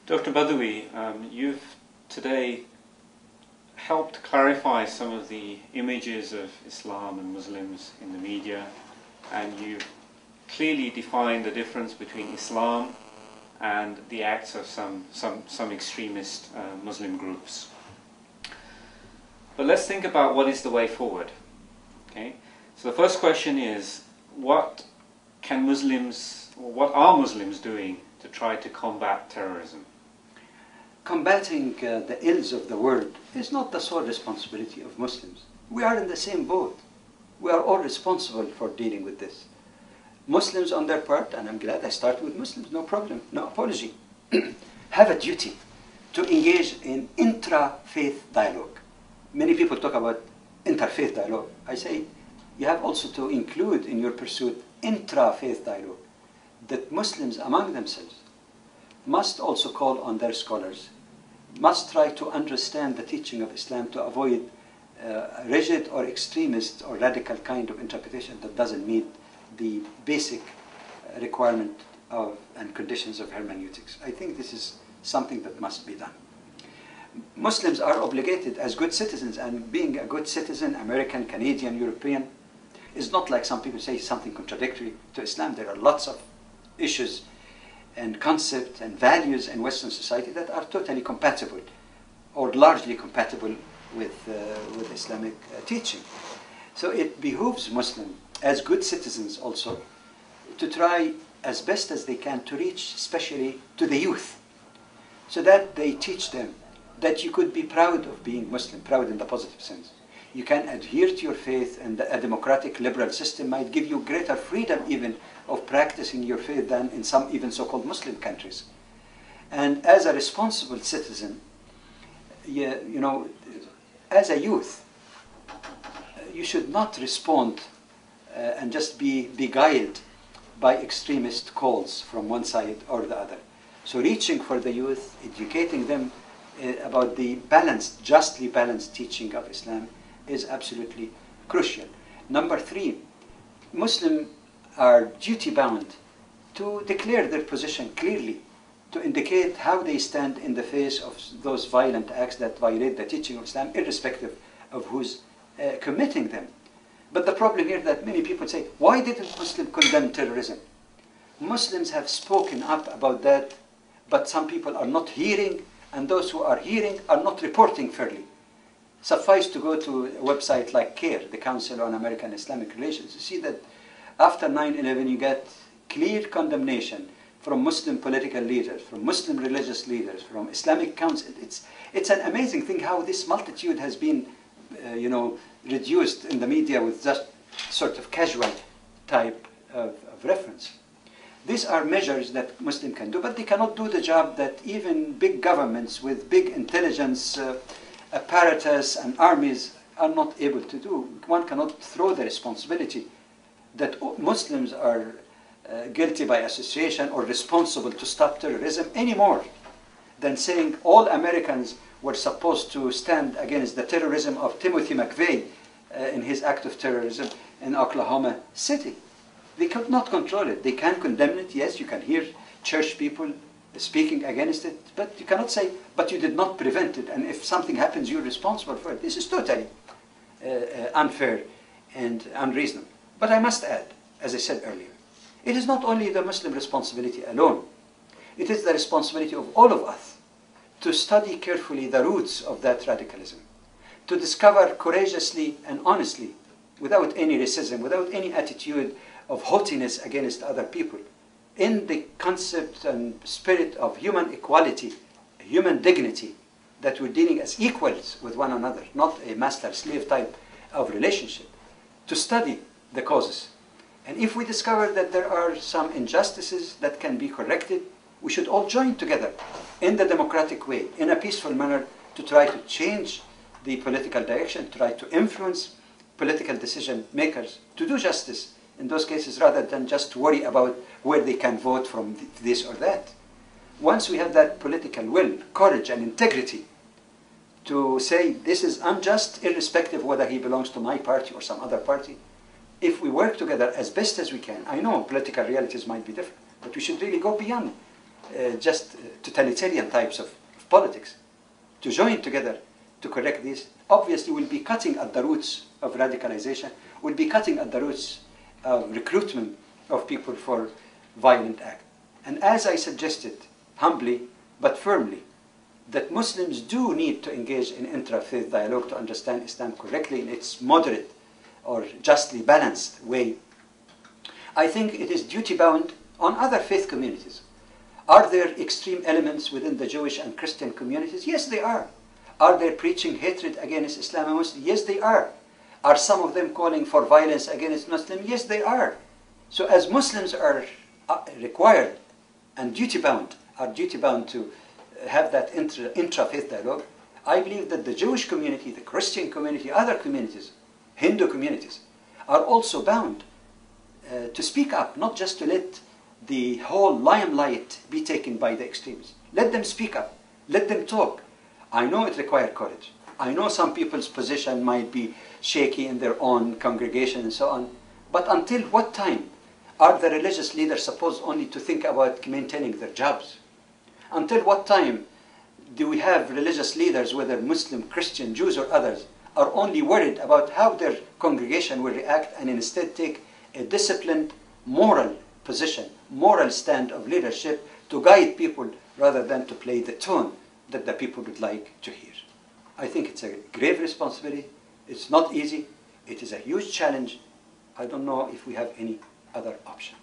Dr. Badawi, you've today helped clarify some of the images of Islam and Muslims in the media, and you've clearly defined the difference between Islam and the acts of some extremist Muslim groups. But let's think about what is the way forward. Okay? So the first question is, what are Muslims doing to try to combat terrorism? Combating the ills of the world is not the sole responsibility of Muslims. We are in the same boat. We are all responsible for dealing with this. Muslims on their part, and I'm glad I started with Muslims, no problem, no apology, have a duty to engage in intra-faith dialogue. Many people talk about interfaith dialogue. I say you have also to include in your pursuit intra-faith dialogue, that Muslims among themselves must also call on their scholars, must try to understand the teaching of Islam to avoid rigid or extremist or radical kind of interpretation that doesn't meet the basic requirement of and conditions of hermeneutics. I think this is something that must be done. Muslims are obligated as good citizens, and being a good citizen, American, Canadian, European, is not like some people say something contradictory to Islam. There are lots of issues and concepts and values in Western society that are totally compatible or largely compatible with Islamic teaching. So it behooves Muslims as good citizens also to try as best as they can to reach especially to the youth, so that they teach them that you could be proud of being Muslim, proud in the positive sense. You can adhere to your faith, and a democratic liberal system might give you greater freedom even of practicing your faith than in some even so-called Muslim countries. And as a responsible citizen, you know, as a youth, you should not respond and just be beguiled by extremist calls from one side or the other. So reaching for the youth, educating them about the balanced, justly balanced teaching of Islam is absolutely crucial. Number 3, Muslims are duty-bound to declare their position clearly, to indicate how they stand in the face of those violent acts that violate the teaching of Islam, irrespective of who's committing them. But the problem here that many people say, why didn't Muslims condemn terrorism? Muslims have spoken up about that, but some people are not hearing, and those who are hearing are not reporting fairly. Suffice to go to a website like CARE, the Council on American Islamic Relations, to see that after 9/11 you get clear condemnation from Muslim political leaders, from Muslim religious leaders, from Islamic council. It's an amazing thing how this multitude has been reduced in the media with just sort of casual type of reference. These are measures that Muslims can do, but they cannot do the job that even big governments with big intelligence apparatus and armies are not able to do. One cannot throw the responsibility that Muslims are guilty by association or responsible to stop terrorism any more than saying all Americans were supposed to stand against the terrorism of Timothy McVeigh in his act of terrorism in Oklahoma City. They could not control it. They can condemn it. Yes, you can hear church people speaking against it, but you cannot say, but you did not prevent it, and if something happens, you're responsible for it. This is totally unfair and unreasonable. But I must add, as I said earlier, it is not only the Muslim responsibility alone. It is the responsibility of all of us to study carefully the roots of that radicalism, to discover courageously and honestly, without any racism, without any attitude of haughtiness against other people, in the concept and spirit of human equality, human dignity, that we're dealing as equals with one another, not a master-slave type of relationship, to study the causes. And if we discover that there are some injustices that can be corrected, we should all join together in the democratic way, in a peaceful manner, to try to change the political direction, try to influence political decision makers to do justice in those cases, rather than just worry about where they can vote from this or that. Once we have that political will, courage and integrity to say this is unjust, irrespective of whether he belongs to my party or some other party, if we work together as best as we can, I know political realities might be different, but we should really go beyond just totalitarian types of politics, to join together to correct this, obviously will be cutting at the roots of radicalization, will be cutting at the roots of recruitment of people for violent acts. And as I suggested, humbly but firmly, that Muslims do need to engage in intra-faith dialogue to understand Islam correctly in its moderate or justly balanced way. I think it is duty-bound on other faith communities. Are there extreme elements within the Jewish and Christian communities? Yes, they are. Are they preaching hatred against Islam and Muslims? Yes, they are. Are some of them calling for violence against Muslims? Yes, they are. So as Muslims are required and duty-bound, to have that intra-faith dialogue, I believe that the Jewish community, the Christian community, other communities, Hindu communities, are also bound to speak up, not just to let the whole limelight be taken by the extremists. Let them speak up. Let them talk. I know it requires courage. I know some people's position might be shaky in their own congregation and so on. But until what time are the religious leaders supposed only to think about maintaining their jobs? Until what time do we have religious leaders, whether Muslim, Christian, Jews or others, are only worried about how their congregation will react and instead take a disciplined, moral position, moral stand of leadership to guide people rather than to play the tune that the people would like to hear? I think it's a grave responsibility. It's not easy. It is a huge challenge. I don't know if we have any other option.